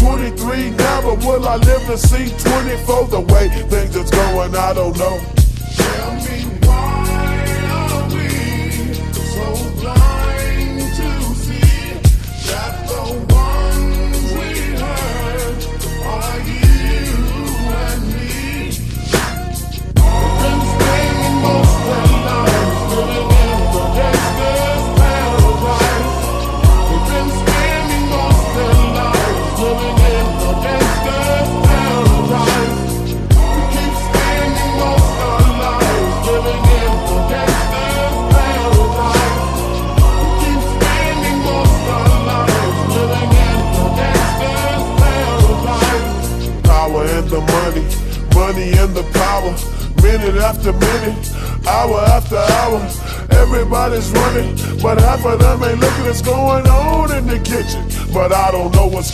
23, never will I live to see 24. The way things is going, I don't know. Tell me, why are we so blind to see that the ones we hurt are you and me? We've been spending most of our lives living in the gangsta's paradise. We've been spending most of our lives living in the gangsta's paradise. We keep spending most of our lives living in the gangsta's paradise. We keep spending most of our lives living in the gangsta's paradise. Power and the money, money and the power. Minute after minute, hour after hour, everybody's running, but half of them ain't looking what's going on in the kitchen. But I don't know what's